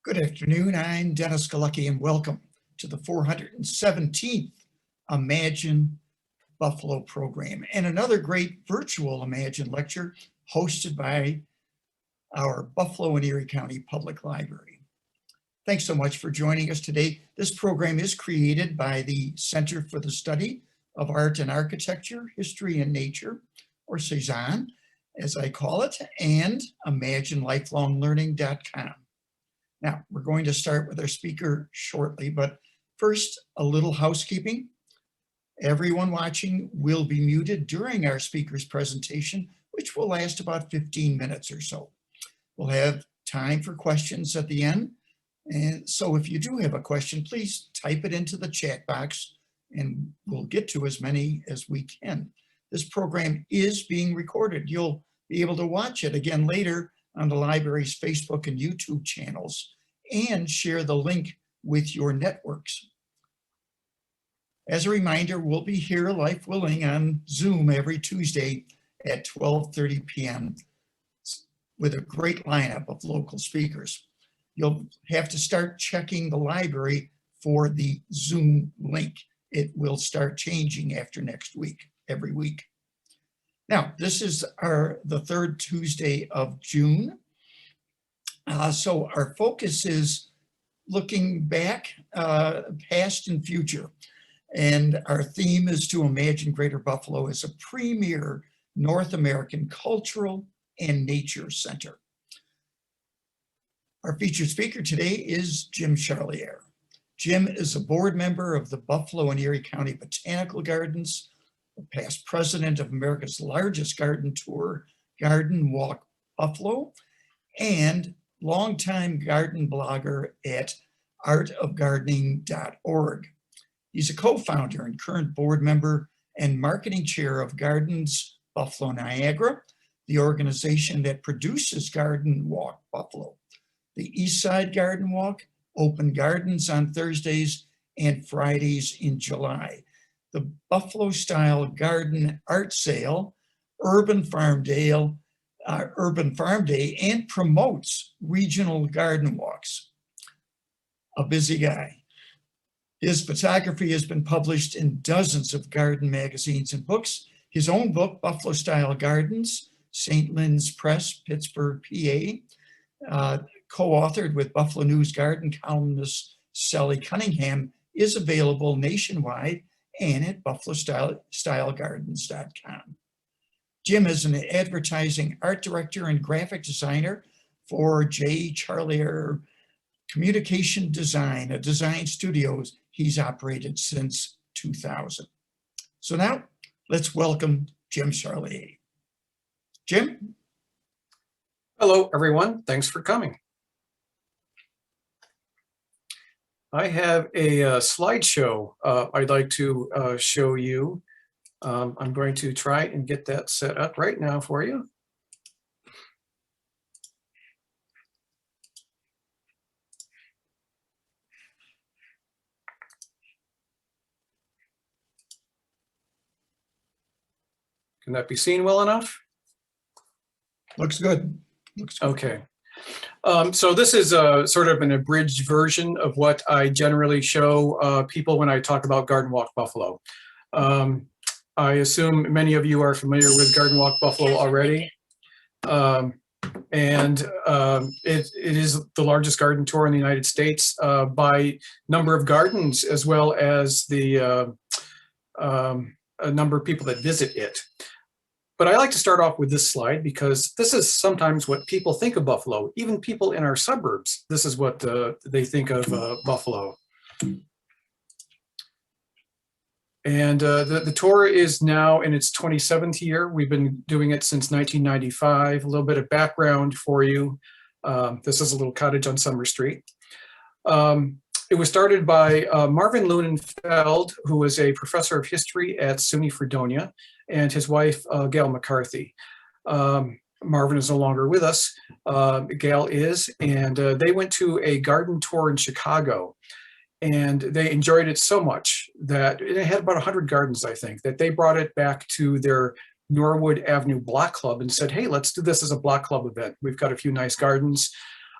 Good afternoon, I'm Dennis Galecki and welcome to the 417th Imagine Buffalo program and another great virtual Imagine lecture hosted by our Buffalo and Erie County Public Library. Thanks so much for joining us today. This program is created by the Center for the Study of Art and Architecture, History and Nature, or Cezanne, as I call it, and ImagineLifelongLearning.com. Now, we're going to start with our speaker shortly, but first, a little housekeeping. Everyone watching will be muted during our speaker's presentation, which will last about 15 minutes or so. We'll have time for questions at the end. And so if you do have a question, please type it into the chat box and we'll get to as many as we can. This program is being recorded. You'll be able to watch it again later on the library's Facebook and YouTube channels and share the link with your networks. As a reminder, we'll be here, life willing, on Zoom every Tuesday at 12:30 p.m. with a great lineup of local speakers. You'll have to start checking the library for the Zoom link. It will start changing after next week, every week. Now, this is the third Tuesday of June. So our focus is looking back, past and future. And our theme is to imagine Greater Buffalo as a premier North American cultural and nature center. Our featured speaker today is Jim Charlier. Jim is a board member of the Buffalo and Erie County Botanical Gardens, a past president of America's largest garden tour, Garden Walk Buffalo, and longtime garden blogger at artofgardening.org. He's a co-founder and current board member and marketing chair of Gardens Buffalo Niagara, the organization that produces Garden Walk Buffalo. The East Side Garden Walk, open gardens on Thursdays and Fridays in July. The Buffalo Style Garden Art Sale, Urban Farm Day, and promotes regional garden walks. A busy guy. His photography has been published in dozens of garden magazines and books. His own book, Buffalo Style Gardens, St. Lynn's Press, Pittsburgh, PA, co-authored with Buffalo News garden columnist Sally Cunningham, is available nationwide and at buffalostylegardens.com. Jim is an advertising art director and graphic designer for J. Charlier Communication Design, a design studio he's operated since 2000. So now let's welcome Jim Charlier. Jim? Hello, everyone. Thanks for coming. I have a slideshow I'd like to show you. I'm going to try and get that set up right now for you. Can that be seen well enough? Looks good. Looks good. Okay. So this is sort of an abridged version of what I generally show people when I talk about Garden Walk Buffalo. I assume many of you are familiar with Garden Walk Buffalo already. It is the largest garden tour in the United States by number of gardens, as well as the a number of people that visit it. But I like to start off with this slide because this is sometimes what people think of Buffalo. Even people in our suburbs, this is what they think of Buffalo. And the tour is now in its 27th year. We've been doing it since 1995. A little bit of background for you. This is a little cottage on Summer Street. It was started by Marvin Lunenfeld, who was a professor of history at SUNY Fredonia, and his wife, Gail McCarthy. Marvin is no longer with us. Gail is, and they went to a garden tour in Chicago. And they enjoyed it so much that it had about 100 gardens, I think, that they brought it back to their Norwood Avenue Block Club and said, hey, let's do this as a block club event. We've got a few nice gardens.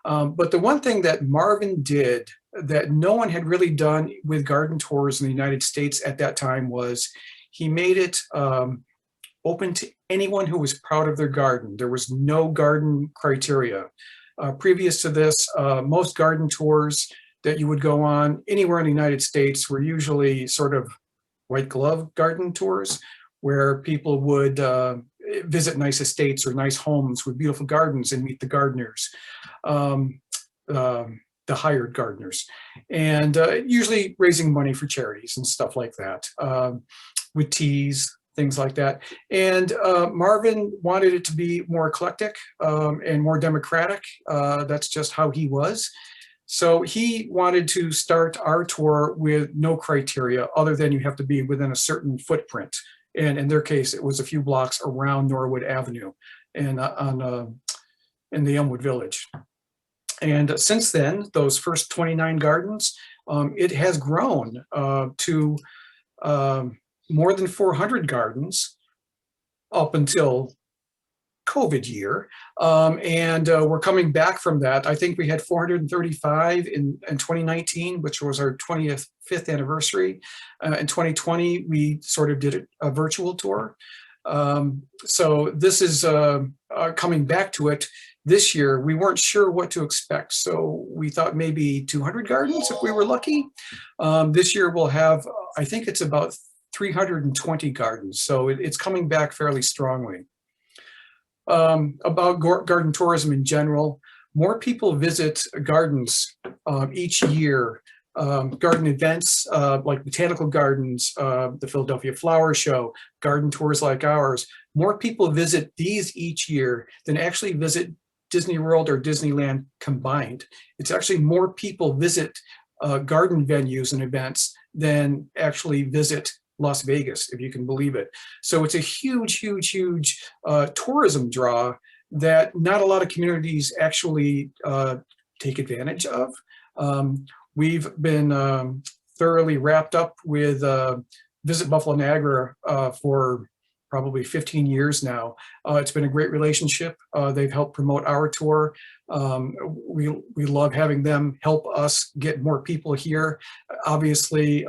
But the one thing that Marvin did that no one had really done with garden tours in the United States at that time was he made it open to anyone who was proud of their garden. There was no garden criteria. Previous to this, most garden tours that you would go on anywhere in the United States were usually sort of white glove garden tours where people would visit nice estates or nice homes with beautiful gardens and meet the gardeners, the hired gardeners, and usually raising money for charities and stuff like that, with teas, things like that. And Marvin wanted it to be more eclectic and more democratic. That's just how he was. So he wanted to start our tour with no criteria other than you have to be within a certain footprint. And in their case, it was a few blocks around Norwood Avenue and in the Elmwood Village. And since then, those first 29 gardens, it has grown to more than 400 gardens up until COVID year. And we're coming back from that. I think we had 435 in 2019, which was our 25th anniversary. In 2020, we sort of did a virtual tour. So this is coming back to it. This year, we weren't sure what to expect. So we thought maybe 200 gardens if we were lucky. This year we'll have, I think it's about 320 gardens. So it's coming back fairly strongly. About garden tourism in general, more people visit gardens each year. Garden events like botanical gardens, the Philadelphia Flower Show, garden tours like ours, more people visit these each year than actually visit Disney World or Disneyland combined. It's actually more people visit garden venues and events than actually visit Las Vegas, if you can believe it. So it's a huge, huge, huge tourism draw that not a lot of communities actually take advantage of. We've been thoroughly wrapped up with Visit Buffalo Niagara for probably 15 years now. It's been a great relationship. They've helped promote our tour. We love having them help us get more people here. Obviously,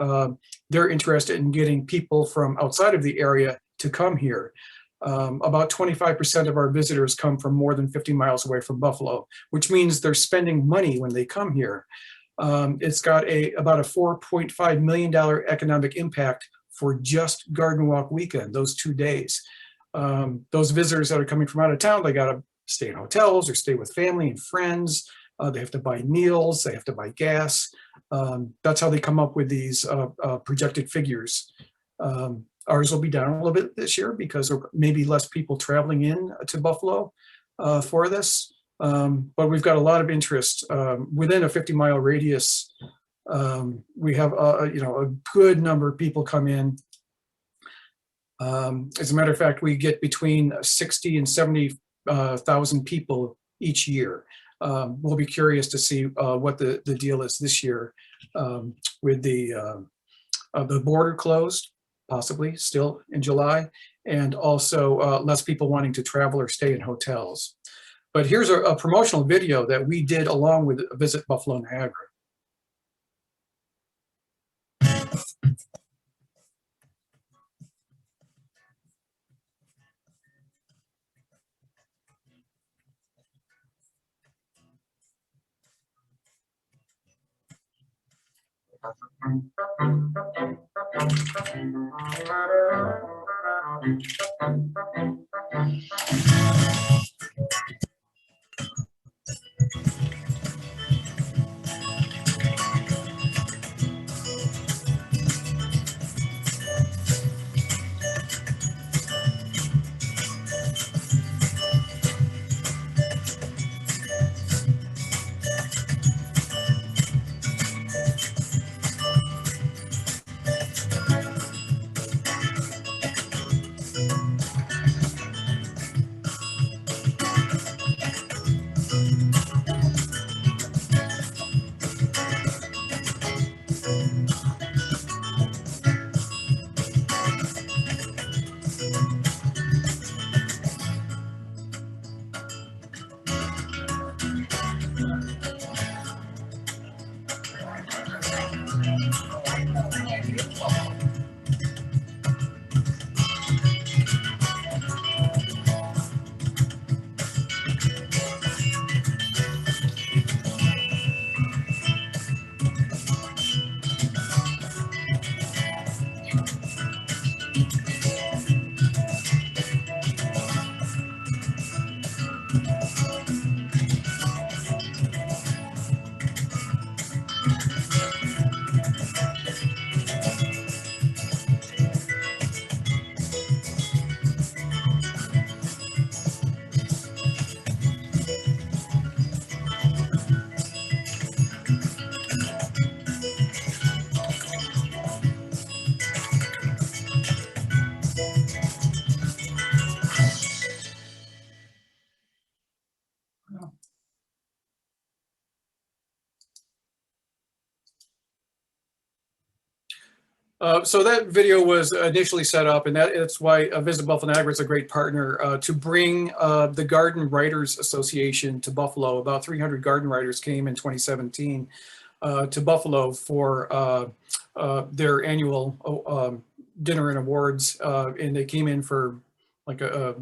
they're interested in getting people from outside of the area to come here. About 25% of our visitors come from more than 50 miles away from Buffalo, which means they're spending money when they come here. It's got about a $4.5 million economic impact for just Garden Walk weekend, those 2 days. Those visitors that are coming from out of town, they gotta stay in hotels or stay with family and friends. They have to buy meals, they have to buy gas. That's how they come up with these projected figures. Ours will be down a little bit this year because there may be less people traveling in to Buffalo for this. But we've got a lot of interest within a 50-mile radius. We have a good number of people come in. As a matter of fact, we get between 60 and 70,000 people each year. We'll be curious to see what the deal is this year with the border closed, possibly still in July, and also less people wanting to travel or stay in hotels. But here's a promotional video that we did along with Visit Buffalo Niagara. So that video was initially set up, and that's why Visit Buffalo Niagara is a great partner to bring the Garden Writers Association to Buffalo. About 300 garden writers came in 2017 to Buffalo for their annual dinner and awards, and they came in for like I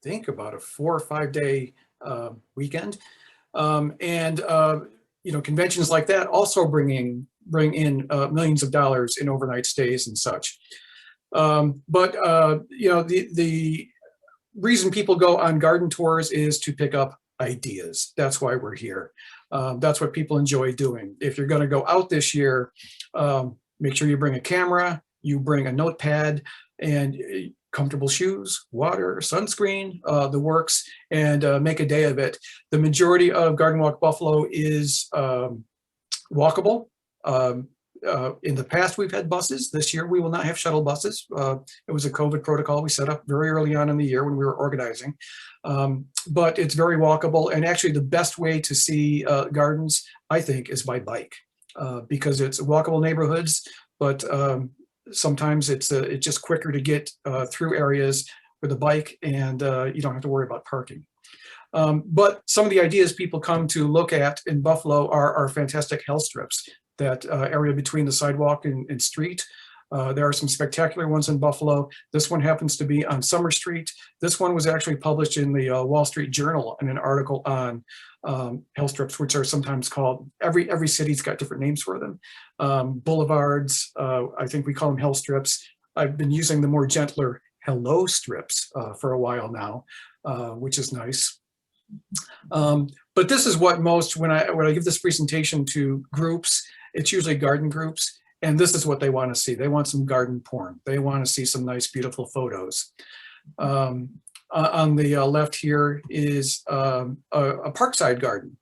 think about a 4 or 5 day weekend, and you know, conventions like that also bring in millions of dollars in overnight stays and such. But you know, the reason people go on garden tours is to pick up ideas. That's why we're here. That's what people enjoy doing. If you're going to go out this year, make sure you bring a camera, you bring a notepad, and comfortable shoes, water, sunscreen, the works, and make a day of it. The majority of Garden Walk Buffalo is walkable. In the past, we've had buses. This year, we will not have shuttle buses. It was a COVID protocol we set up very early on in the year when we were organizing. But it's very walkable. And actually, the best way to see gardens, I think, is by bike, because it's walkable neighborhoods, but sometimes it's just quicker to get through areas with a bike, and you don't have to worry about parking. But some of the ideas people come to look at in Buffalo are fantastic hell strips, that area between the sidewalk and street. There are some spectacular ones in Buffalo. This one happens to be on Summer Street. This one was actually published in the Wall Street Journal in an article on hell strips, which are sometimes called, every city's got different names for them. Boulevards, I think we call them hell strips. I've been using the more gentler hello strips for a while now, which is nice. But this is what when I give this presentation to groups, it's usually garden groups, and this is what they want to see. They want some garden porn. They want to see some nice, beautiful photos. On the left here is a parkside garden,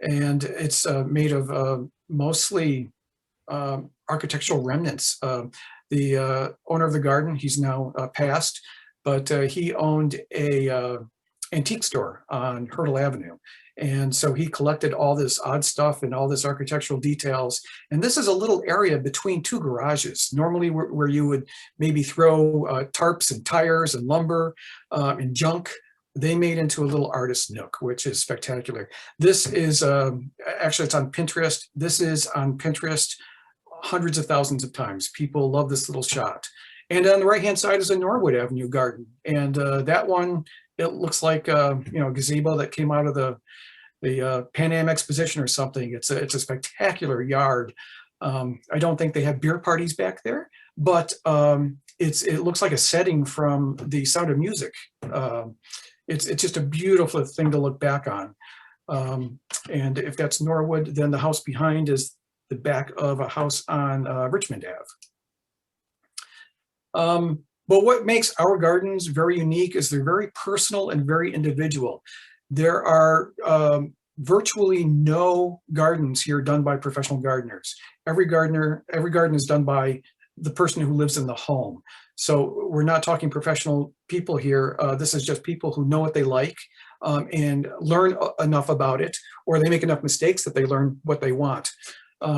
and it's made of mostly architectural remnants. The owner of the garden, he's now passed, but he owned a antique store on Hurdle Avenue. And so he collected all this odd stuff and all this architectural details. And this is a little area between two garages, normally where you would maybe throw tarps and tires and lumber and junk. They made into a little artist nook, which is spectacular. This is, actually it's on Pinterest. This is on Pinterest hundreds of thousands of times. People love this little shot. And on the right-hand side is a Norwood Avenue garden. And that one, it looks like you know, a gazebo that came out of the Pan Am Exposition or something. It's a spectacular yard. I don't think they have beer parties back there, but it looks like a setting from The Sound of Music. It's just a beautiful thing to look back on. And if that's Norwood, then the house behind is the back of a house on Richmond Ave. But what makes our gardens very unique is they're very personal and very individual. There are virtually no gardens here done by professional gardeners. Every garden is done by the person who lives in the home. So we're not talking professional people here. This is just people who know what they like and learn enough about it, or they make enough mistakes that they learn what they want.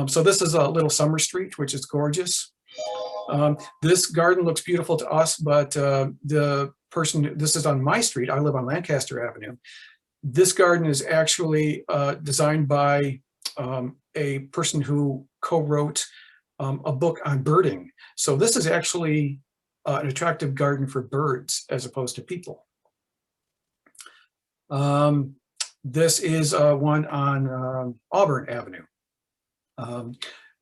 So this is a little Summer Street, which is gorgeous. This garden looks beautiful to us, but this is on my street. I live on Lancaster Avenue. This garden is actually designed by a person who co-wrote a book on birding. So this is actually an attractive garden for birds as opposed to people. This is one on Auburn Avenue.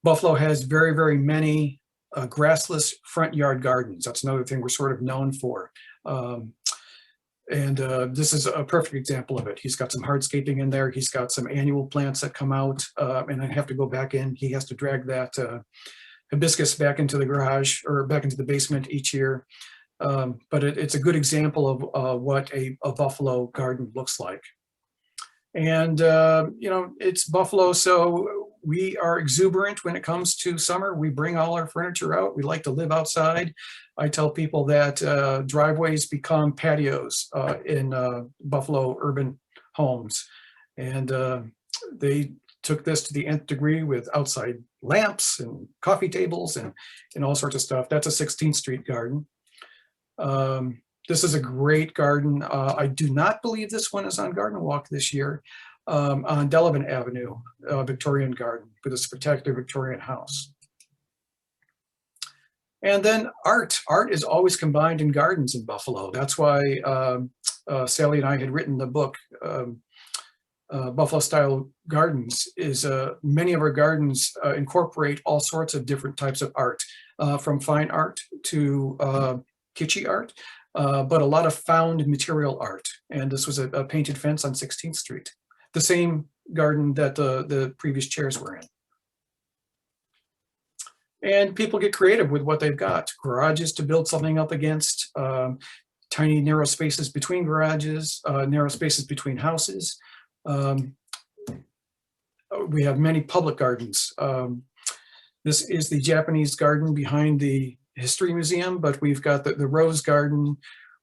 Buffalo has very, very many grassless front yard gardens. That's another thing we're sort of known for. And this is a perfect example of it. He's got some hardscaping in there. He's got some annual plants that come out, and I have to go back in. He has to drag that hibiscus back into the garage or back into the basement each year. But it's a good example of what a buffalo garden looks like. And, you know, it's Buffalo, so we are exuberant when it comes to summer. We bring all our furniture out. We like to live outside. I tell people that driveways become patios in Buffalo urban homes. And they took this to the nth degree with outside lamps and coffee tables and all sorts of stuff. That's a 16th Street garden. This is a great garden. I do not believe this one is on Garden Walk this year, on Delavan Avenue, Victorian garden with a spectacular Victorian house. And then art. Art is always combined in gardens in Buffalo. That's why Sally and I had written the book, Buffalo Style Gardens, is many of our gardens incorporate all sorts of different types of art, from fine art to kitschy art. But a lot of found material art. And this was a painted fence on 16th Street, the same garden that the previous chairs were in. And people get creative with what they've got. Garages to build something up against, tiny narrow spaces between garages, narrow spaces between houses. We have many public gardens. This is the Japanese garden behind the History Museum, but we've got the Rose Garden.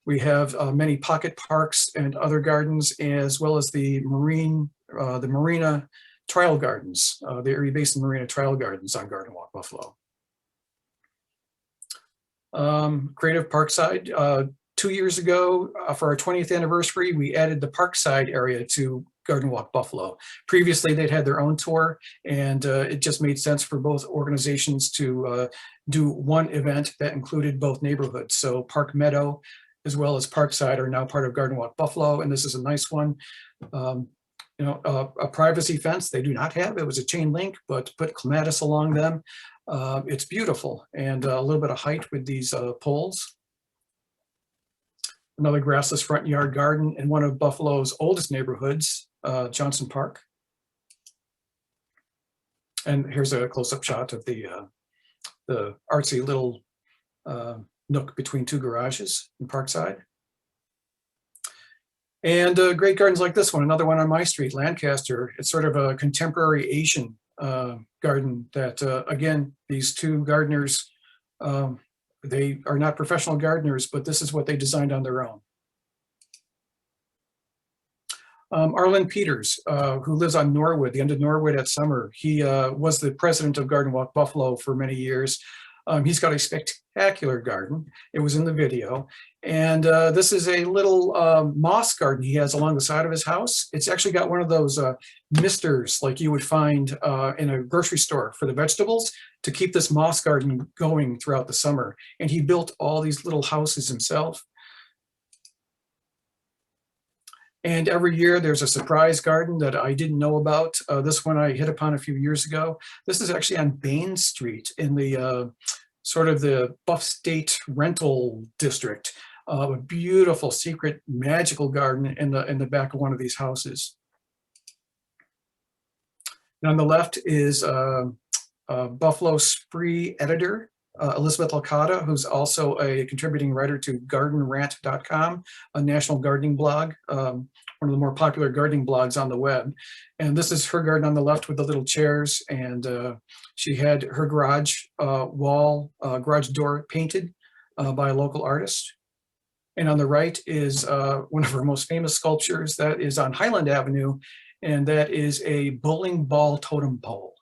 We have many pocket parks and other gardens, as well as the Marina Trial Gardens, the Erie Basin Marina Trial Gardens on Garden Walk Buffalo. Creative Parkside. 2 years ago, for our 20th anniversary, we added the Parkside area to Garden Walk Buffalo. Previously, they'd had their own tour, and it just made sense for both organizations to do one event that included both neighborhoods. So Park Meadow as well as Parkside are now part of Garden Walk Buffalo, and this is a nice one. You know, a privacy fence they do not have. It was a chain link, but put clematis along them. It's beautiful, and a little bit of height with these poles. Another grassless front yard garden in one of Buffalo's oldest neighborhoods, Johnson Park. And here's a close-up shot of the artsy little nook between two garages in Parkside. And great gardens like this one, another one on my street, Lancaster. It's sort of a contemporary Asian garden that, again, these two gardeners, they are not professional gardeners, but this is what they designed on their own. Arlen Peters, who lives on Norwood, the end of Norwood at Summer. He was the president of Garden Walk Buffalo for many years. He's got a spectacular garden. It was in the video. And this is a little moss garden he has along the side of his house. It's actually got one of those misters like you would find in a grocery store for the vegetables to keep this moss garden going throughout the summer. And he built all these little houses himself. And every year there's a surprise garden that I didn't know about. This one I hit upon a few years ago. This is actually on Bain Street in the sort of the Buff State rental district. A beautiful, secret, magical garden in the back of one of these houses. And on the left is Buffalo Spree editor, Elizabeth Licata, who's also a contributing writer to gardenrant.com, a national gardening blog, one of the more popular gardening blogs on the web. And this is her garden on the left with the little chairs. And she had her garage garage door painted by a local artist. And on the right is one of her most famous sculptures that is on Highland Avenue, and that is a bowling ball totem pole.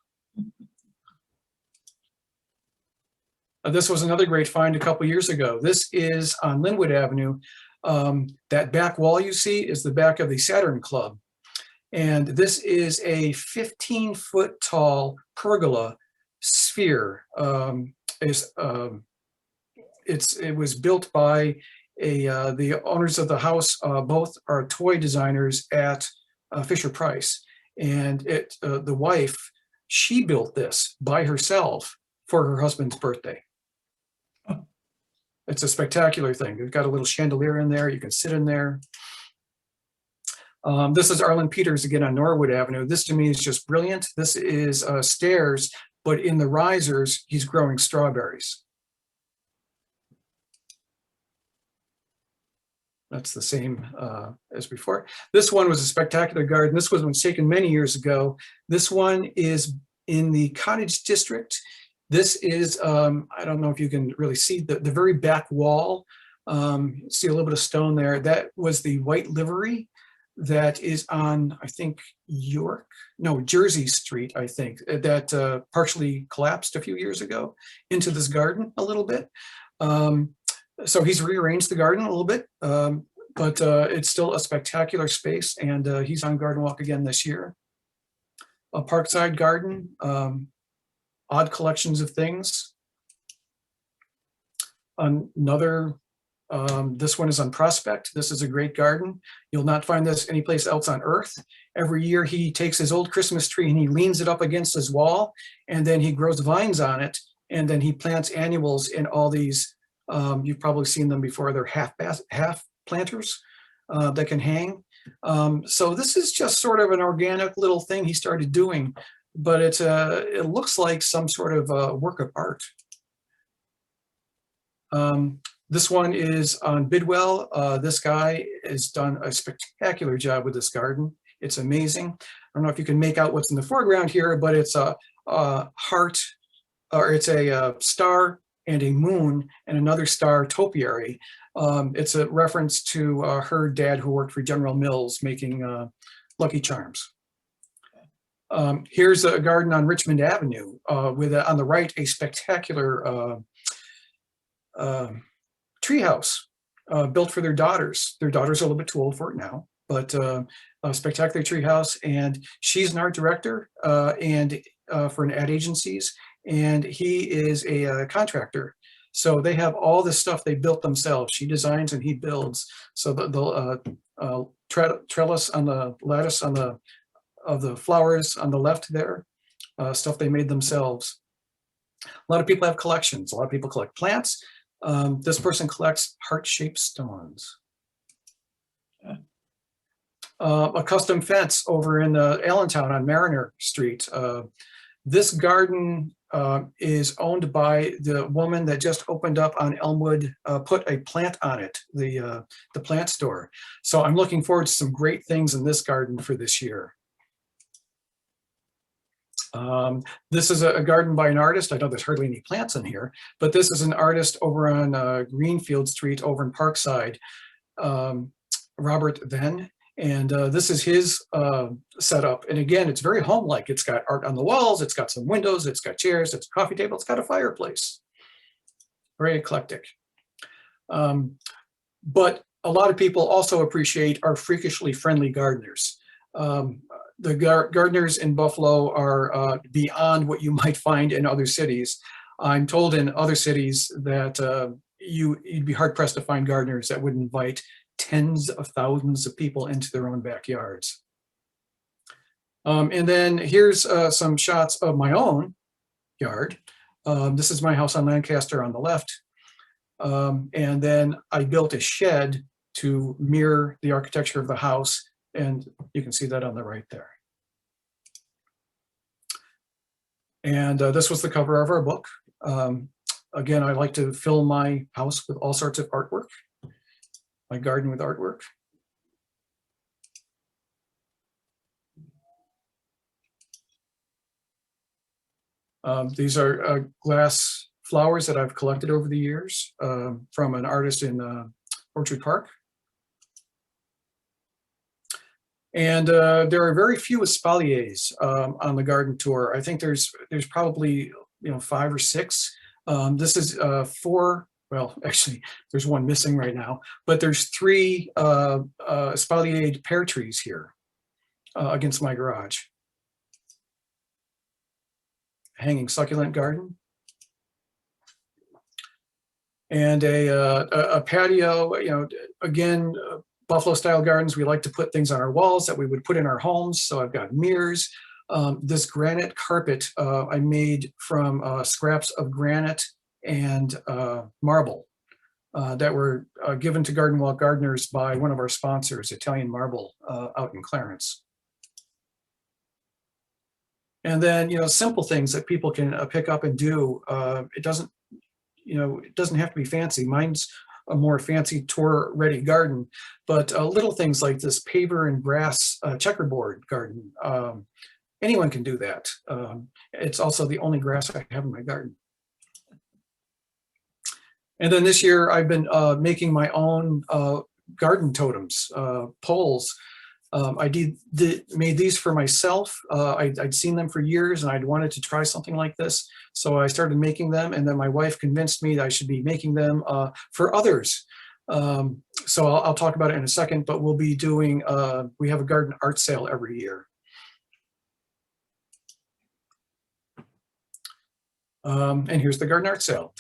This was another great find a couple years ago. This is on Linwood Avenue. That back wall you see is the back of the Saturn Club. And this is a 15-foot tall pergola sphere. It was built by the owners of the house. Both are toy designers at Fisher-Price. And the wife, she built this by herself for her husband's birthday. It's a spectacular thing. We've got a little chandelier in there. You can sit in there. This is Arlen Peters again on Norwood Avenue. This to me is just brilliant. This is stairs, but in the risers, he's growing strawberries. That's the same as before. This one was a spectacular garden. This was taken many years ago. This one is in the Cottage District. This is, I don't know if you can really see the very back wall. See a little bit of stone there. That was the white livery that is on, I think, Jersey Street, I think, that partially collapsed a few years ago into this garden a little bit. So he's rearranged the garden a little bit, but it's still a spectacular space, and he's on Garden Walk again this year. A Parkside garden, odd collections of things. Another, this one is on Prospect. This is a great garden. You'll not find this anyplace else on earth. Every year he takes his old Christmas tree and he leans it up against his wall, and then he grows vines on it, and then he plants annuals in all these. You've probably seen them before. They're half planters that can hang. So this is just sort of an organic little thing he started doing, but it looks like some sort of work of art. This one is on Bidwell. This guy has done a spectacular job with this garden. It's amazing. I don't know if you can make out what's in the foreground here, but it's a heart, or it's a star and a moon and another star topiary. It's a reference to her dad, who worked for General Mills making Lucky Charms. Here's a garden on Richmond Avenue with on the right a spectacular treehouse built for their daughters. Their daughters are a little bit too old for it now, but a spectacular treehouse. And she's an art director and for an ad agencies, and he is a contractor. So they have all this stuff they built themselves. She designs and he builds. So the trellis on the lattice on the flowers on the left there, stuff they made themselves. A lot of people have collections. A lot of people collect plants. This person collects heart-shaped stones. A custom fence over in Allentown on Mariner Street. This garden is owned by the woman that just opened up on Elmwood, put a plant on it, the plant store. So I'm looking forward to some great things in this garden for this year. This is a garden by an artist. I know there's hardly any plants in here, but this is an artist over on Greenfield Street over in Parkside, Robert Venn. And this is his setup. And again, it's very home-like. It's got art on the walls, it's got some windows, it's got chairs, it's a coffee table, it's got a fireplace. Very eclectic. But a lot of people also appreciate our freakishly friendly gardeners. The gardeners in Buffalo are beyond what you might find in other cities. I'm told in other cities that you'd be hard-pressed to find gardeners that would invite tens of thousands of people into their own backyards. And then here's some shots of my own yard. This is my house on Lancaster on the left. And then I built a shed to mirror the architecture of the house, and you can see that on the right there. And this was the cover of our book. Again, I like to fill my house with all sorts of artwork. My garden with artwork. These are glass flowers that I've collected over the years from an artist in Orchard Park. And there are very few espaliers on the garden tour. I think there's probably 5 or 6. This is 4. Well, actually, there's one missing right now, but there's 3 espaliered pear trees here against my garage. Hanging succulent garden. And a patio, again, Buffalo style gardens, we like to put things on our walls that we would put in our homes. So I've got mirrors. This granite carpet I made from scraps of granite and marble. that were given to Garden Walk gardeners by one of our sponsors, Italian Marble, out in Clarence. And then, simple things that people can pick up and do. It doesn't have to be fancy. Mine's a more fancy tour-ready garden, but little things like this paver and grass checkerboard garden. Anyone can do that. It's also the only grass I have in my garden. And then this year I've been making my own garden totems, poles. I made these for myself. I'd seen them for years and I'd wanted to try something like this. So I started making them, and then my wife convinced me that I should be making them for others. So I'll talk about it in a second, but we'll be doing, we have a garden art sale every year. And here's the garden art sale.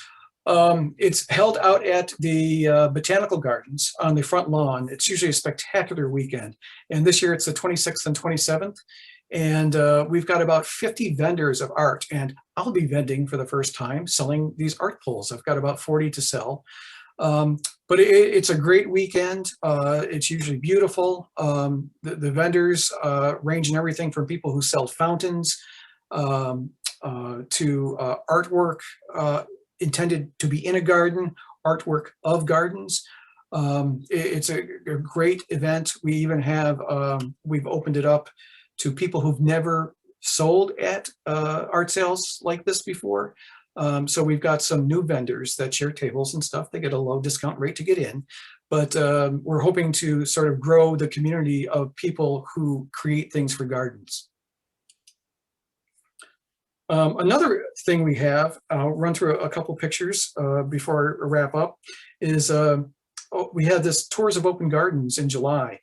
It's held out at the Botanical Gardens on the front lawn. It's usually a spectacular weekend. And this year it's the 26th and 27th. And we've got about 50 vendors of art. And I'll be vending for the first time, selling these art poles. I've got about 40 to sell. But it's a great weekend. It's usually beautiful. The vendors range in everything from people who sell fountains to artwork intended to be in a garden, artwork of gardens. It's a great event. We even have, we've opened it up to people who've never sold at art sales like this before. So we've got some new vendors that share tables and stuff. They get a low discount rate to get in, but we're hoping to sort of grow the community of people who create things for gardens. Another thing we have, I'll run through a couple pictures before I wrap up, is we had this Tours of Open Gardens in July.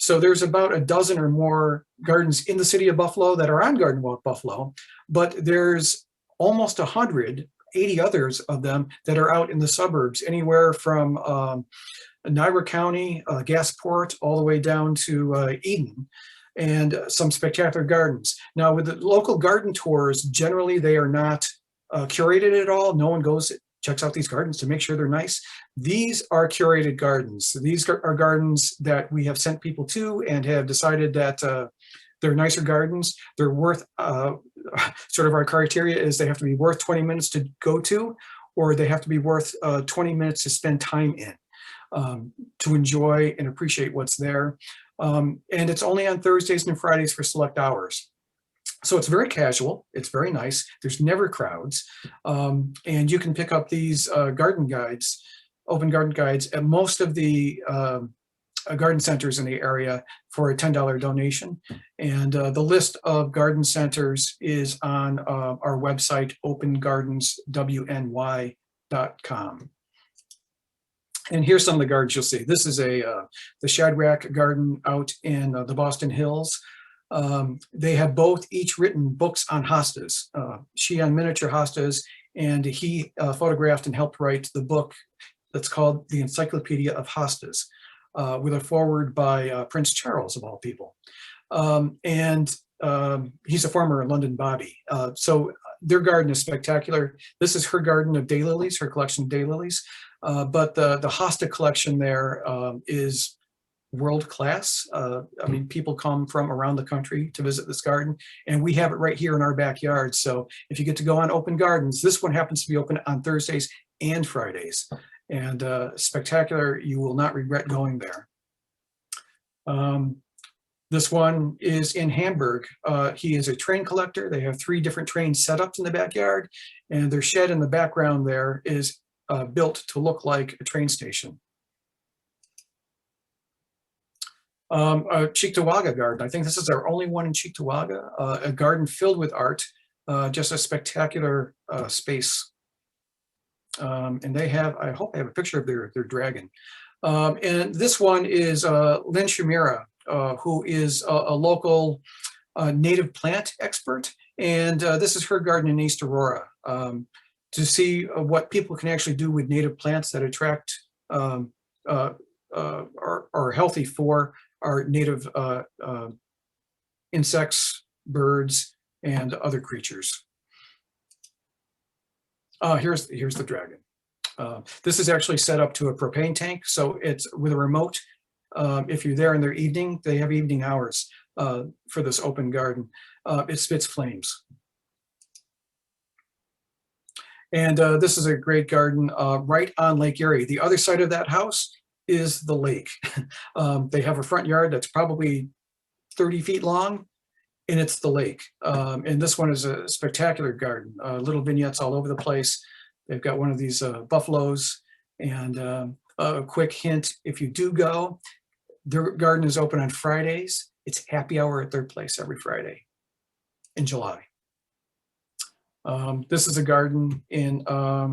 So there's about a dozen or more gardens in the city of Buffalo that are on Garden Walk Buffalo, but there's almost 180 others of them that are out in the suburbs, anywhere from Niagara County, Gasport, all the way down to Eden, and some spectacular gardens. Now, with the local garden tours, generally they are not curated at all. No one goes, checks out these gardens to make sure they're nice. These are curated gardens. These are gardens that we have sent people to and have decided that they're nicer gardens. They're worth, sort of our criteria is they have to be worth 20 minutes to go to, or they have to be worth 20 minutes to spend time in, to enjoy and appreciate what's there. And it's only on Thursdays and Fridays for select hours. So it's very casual, it's very nice, there's never crowds. And you can pick up these garden guides, open garden guides, at most of the garden centers in the area for a $10 donation. And the list of garden centers is on our website, opengardenswny.com. And here's some of the gardens you'll see. This is the Shadrach Garden out in the Boston Hills. They have both each written books on hostas. She on miniature hostas, and he photographed and helped write the book that's called The Encyclopedia of Hostas, with a foreword by Prince Charles, of all people. And he's a former London Bobby. So their garden is spectacular. This is her garden of daylilies, her collection of daylilies. But the hosta collection there is world class. I mean, people come from around the country to visit this garden, and we have it right here in our backyard. So if you get to go on open gardens, this one happens to be open on Thursdays and Fridays, and spectacular. You will not regret going there. This one is in Hamburg. He is a train collector. They have 3 different train setups in the backyard, and their shed in the background there is built to look like a train station. A Cheektowaga garden. I think this is our only one in Cheektowaga, a garden filled with art, just a spectacular space. And they have, I hope I have a picture of their dragon. And this one is Lynn Shamira, who is a local native plant expert. And this is her garden in East Aurora. To see what people can actually do with native plants that attract are healthy for our native insects, birds, and other creatures. Here's the dragon. This is actually set up to a propane tank, so it's with a remote. If you're there in their evening, they have evening hours for this open garden. It spits flames. And this is a great garden right on Lake Erie. The other side of that house is the lake. They have a front yard that's probably 30 feet long, and it's the lake. And this one is a spectacular garden. Little vignettes all over the place. They've got one of these buffaloes. And a quick hint, if you do go, their garden is open on Fridays. It's happy hour at their place every Friday in July. This is a garden in, I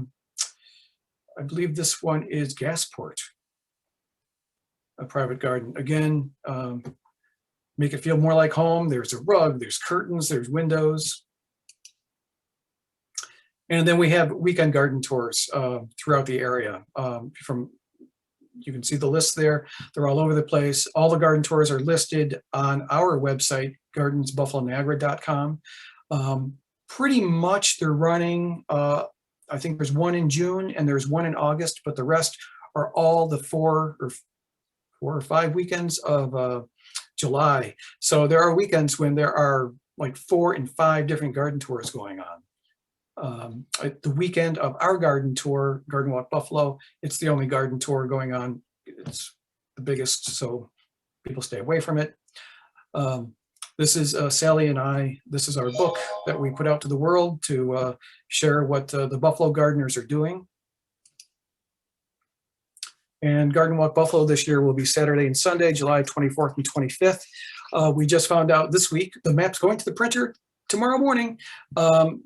believe this one is Gasport, a private garden. Again, make it feel more like home. There's a rug, there's curtains, there's windows. And then we have weekend garden tours throughout the area. You can see the list there. They're all over the place. All the garden tours are listed on our website, gardensbuffaloniagara.com. Pretty much they're running, I think there's one in June and there's one in August, but the rest are all the four or five weekends of July. So there are weekends when there are like 4 and 5 different garden tours going on. The weekend of our garden tour, Garden Walk Buffalo, it's the only garden tour going on. It's the biggest, so people stay away from it. This is Sally and I. This is our book that we put out to the world to share what the Buffalo gardeners are doing. And Garden Walk Buffalo this year will be Saturday and Sunday, July 24th and 25th. We just found out this week, the map's going to the printer tomorrow morning.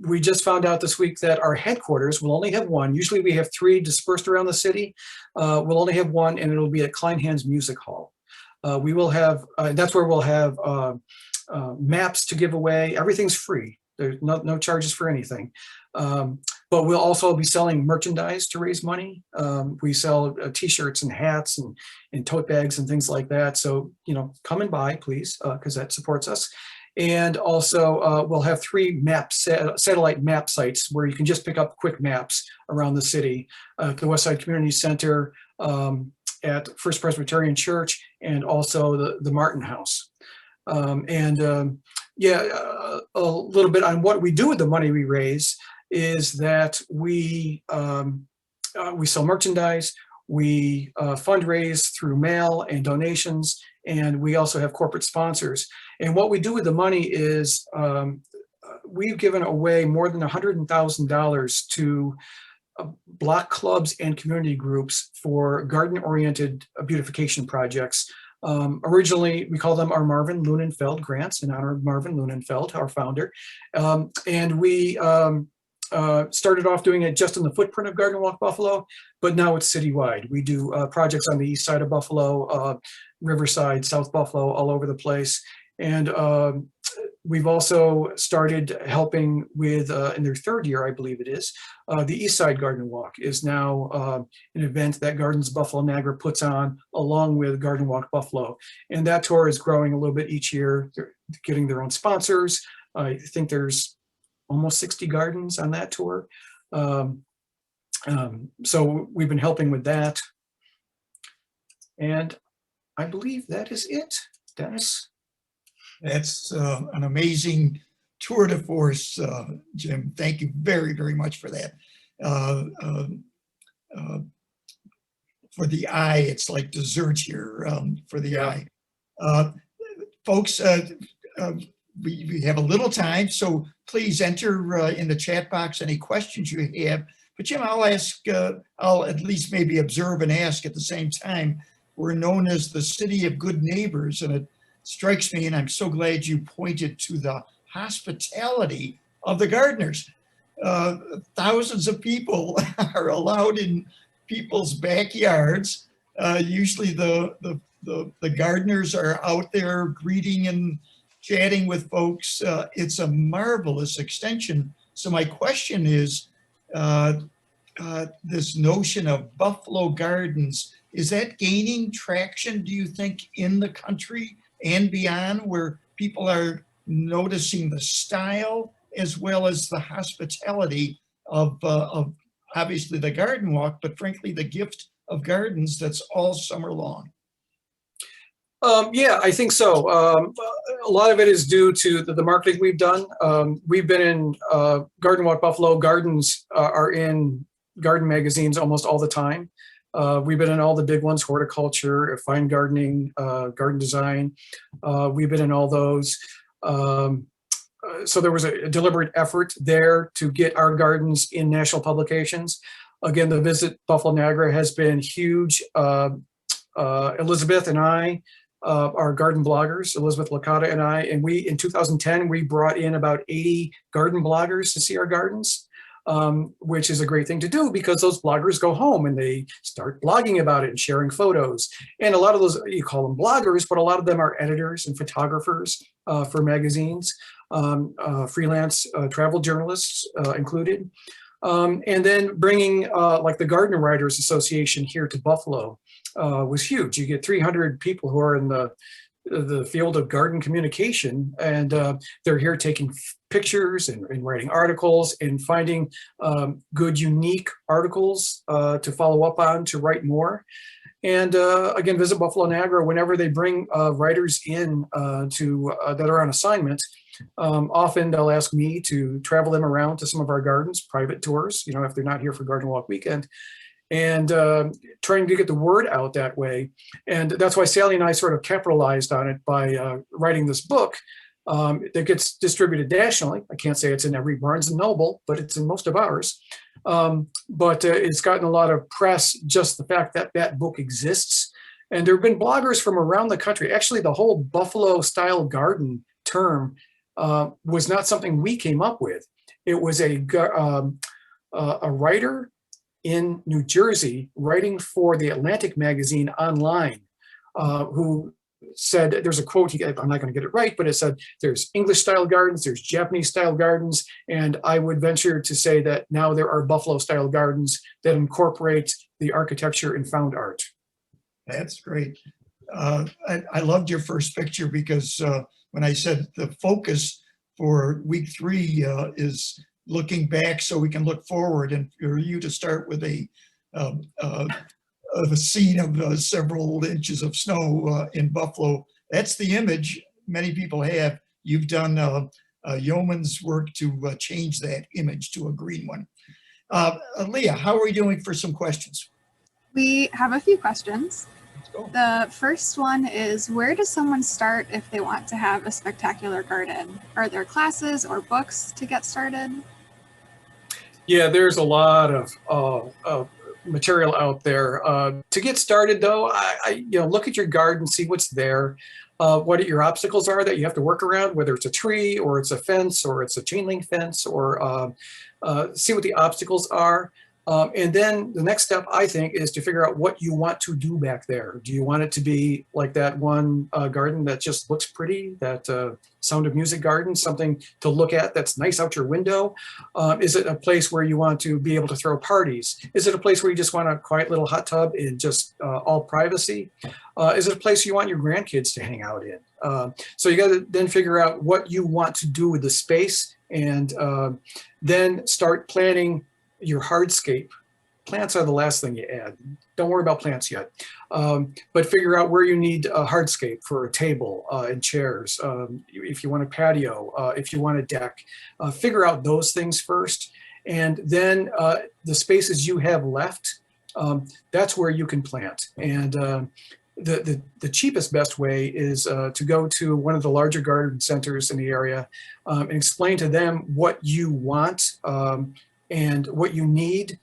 We just found out this week that our headquarters will only have one. Usually we have 3 dispersed around the city. We'll only have one, and it'll be at Kleinhand's Music Hall. We will have, that's where we'll have maps to give away. Everything's free. There's no charges for anything. But we'll also be selling merchandise to raise money. We sell t-shirts and hats and tote bags and things like that. So, you know, come and buy, please, because that supports us. And also we'll have 3 satellite map sites where you can just pick up quick maps around the city. The Westside Community Center, at First Presbyterian Church, and also the Martin House. Yeah, a little bit on what we do with the money we raise is that we sell merchandise, we fundraise through mail and donations, and we also have corporate sponsors. And what we do with the money is we've given away more than $100,000 to block clubs and community groups for garden-oriented beautification projects. Originally, we call them our Marvin Lunenfeld grants in honor of Marvin Lunenfeld, our founder. And we started off doing it just in the footprint of Garden Walk Buffalo, but now it's citywide. We do projects on the east side of Buffalo, Riverside, South Buffalo, all over the place. And we've also started helping with, in their 3rd year, I believe it is, the East Side Garden Walk is now an event that Gardens Buffalo Niagara puts on along with Garden Walk Buffalo. And that tour is growing a little bit each year. They're getting their own sponsors. I think there's almost 60 gardens on that tour. So we've been helping with that. And I believe that is it, Dennis. That's an amazing tour de force, Jim. Thank you very, very much for that. For the eye, it's like dessert here for the eye. Folks, we have a little time, so please enter in the chat box any questions you have. But Jim, I'll ask, I'll at least maybe observe and ask at the same time. We're known as the city of good neighbors, and it strikes me, and I'm so glad you pointed to the hospitality of the gardeners. Thousands of people are allowed in people's backyards. Usually the gardeners are out there greeting and chatting with folks. It's a marvelous extension. So my question is, this notion of Buffalo Gardens, is that gaining traction, do you think, in the country and beyond, where people are noticing the style as well as the hospitality of obviously the garden walk, but frankly, the gift of gardens that's all summer long. Yeah, I think so. A lot of it is due to the marketing we've done. We've been in Garden Walk Buffalo. Gardens are in garden magazines almost all the time. We've been in all the big ones: horticulture, fine gardening, garden design. We've been in all those. So there was a deliberate effort there to get our gardens in national publications. Again, the Visit Buffalo Niagara has been huge. Elizabeth and I are garden bloggers, Elizabeth Licata and I, and in 2010, we brought in about 80 garden bloggers to see our gardens, which is a great thing to do because those bloggers go home and they start blogging about it and sharing photos. And a lot of those, you call them bloggers, but a lot of them are editors and photographers for magazines, freelance travel journalists included. And then bringing like the Garden Writers Association here to Buffalo was huge. You get 300 people who are in the field of garden communication, and they're here taking pictures and writing articles and finding good, unique articles to follow up on, to write more. And again, Visit Buffalo Niagara, whenever they bring writers in that are on assignment, often they'll ask me to travel them around to some of our gardens, private tours, if they're not here for Garden Walk weekend, and trying to get the word out that way. And that's why Sally and I sort of capitalized on it by writing this book that gets distributed nationally. I can't say it's in every Barnes and Noble, but it's in most of ours. But it's gotten a lot of press, just the fact that that book exists. And there have been bloggers from around the country. Actually, the whole Buffalo style garden term was not something we came up with. It was a writer in New Jersey writing for the Atlantic magazine online who said, there's a quote, I'm not going to get it right, but it said, there's English style gardens, there's Japanese style gardens, and I would venture to say that now there are Buffalo style gardens that incorporate the architecture and found art. That's great. I loved your first picture because when I said the focus for week 3 is looking back so we can look forward, and for you to start with a scene of several inches of snow in Buffalo, that's the image many people have. You've done yeoman's work to change that image to a green one. Leah, how are we doing for some questions? We have a few questions. Let's go. The first one is, where does someone start if they want to have a spectacular garden? Are there classes or books to get started? Yeah, there's a lot of material out there. To get started, though, I look at your garden, see what's there, what your obstacles are that you have to work around, whether it's a tree or it's a fence or it's a chain link fence, or see what the obstacles are. And then the next step, I think, is to figure out what you want to do back there. Do you want it to be like that one garden that just looks pretty, that Sound of Music garden, something to look at that's nice out your window? Is it a place where you want to be able to throw parties? Is it a place where you just want a quiet little hot tub in just all privacy? Is it a place you want your grandkids to hang out in? So you got to then figure out what you want to do with the space, and then start planning your hardscape. Plants are the last thing you add. Don't worry about plants yet. But figure out where you need a hardscape for a table and chairs. If you want a patio, if you want a deck, figure out those things first. And then the spaces you have left, that's where you can plant. And the cheapest, best way is to go to one of the larger garden centers in the area and explain to them what you want and what you need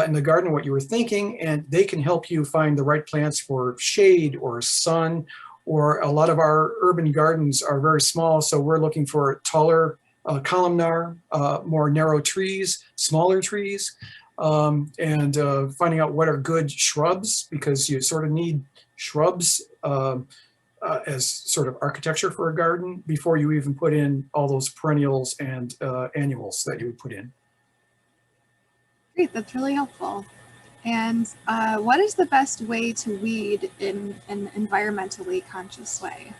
in the garden, what you were thinking, and they can help you find the right plants for shade or sun. Or a lot of our urban gardens are very small, so we're looking for taller columnar, more narrow trees, smaller trees, and finding out what are good shrubs, because you sort of need shrubs as sort of architecture for a garden before you even put in all those perennials and annuals that you would put in. Great, that's really helpful. And what is the best way to weed in an environmentally conscious way?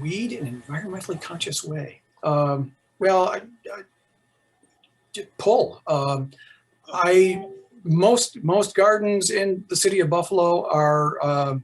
Weed in an environmentally conscious way. Well, pull. Most gardens in the city of Buffalo are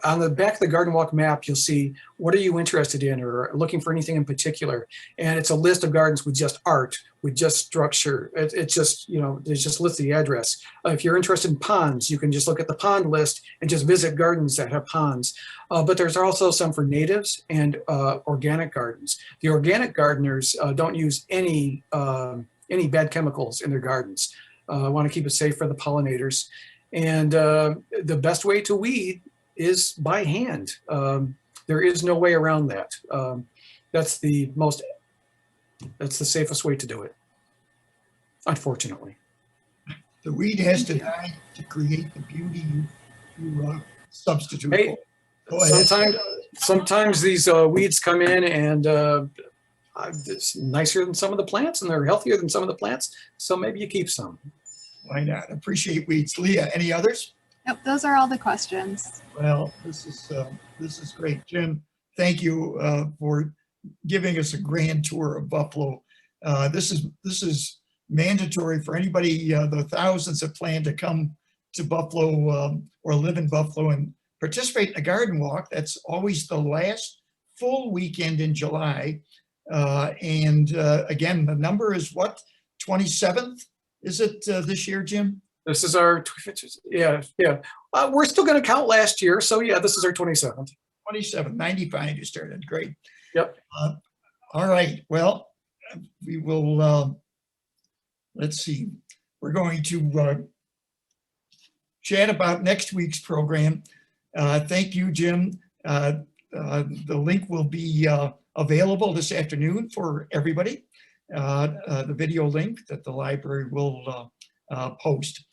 on the back of the Garden Walk map. You'll see what are you interested in or looking for anything in particular, and it's a list of gardens with just art, with just structure. It's just, you know, there's just list the address. If you're interested in ponds, you can just look at the pond list and just visit gardens that have ponds. But there's also some for natives and organic gardens. The organic gardeners don't use any bad chemicals in their gardens. Want to keep it safe for the pollinators. And the best way to weed is by hand. There is no way around that. That's the safest way to do it, unfortunately. The weed has to die to create the beauty you substitute Hey, for. Go ahead. sometimes these weeds come in and it's nicer than some of the plants and they're healthier than some of the plants. So maybe you keep some. Why not? Appreciate weeds. Leah, any others? Nope, those are all the questions. Well, this is great. Jim, thank you for giving us a grand tour of Buffalo. This is mandatory for anybody, the thousands that plan to come to Buffalo or live in Buffalo and participate in a garden walk. That's always the last full weekend in July. Again, the number is what, 27th? Is it this year, Jim? This is our, yeah. We're still going to count last year. So yeah, this is our 27th. 27, 95 you started, great. Yep. All right, well, we will, let's see. We're going to chat about next week's program. Thank you, Jim. The link will be available this afternoon for everybody. The video link that the library will post.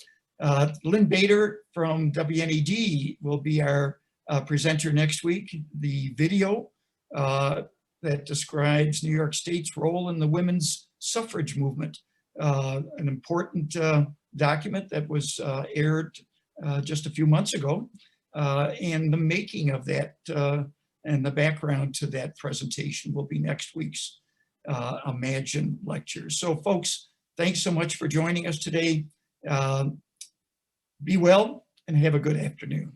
Lynn Bader from WNED will be our presenter next week. The video that describes New York State's role in the women's suffrage movement, an important document that was aired just a few months ago, and the making of that and the background to that presentation will be next week's Imagine lecture. So folks, thanks so much for joining us today. Be well and have a good afternoon.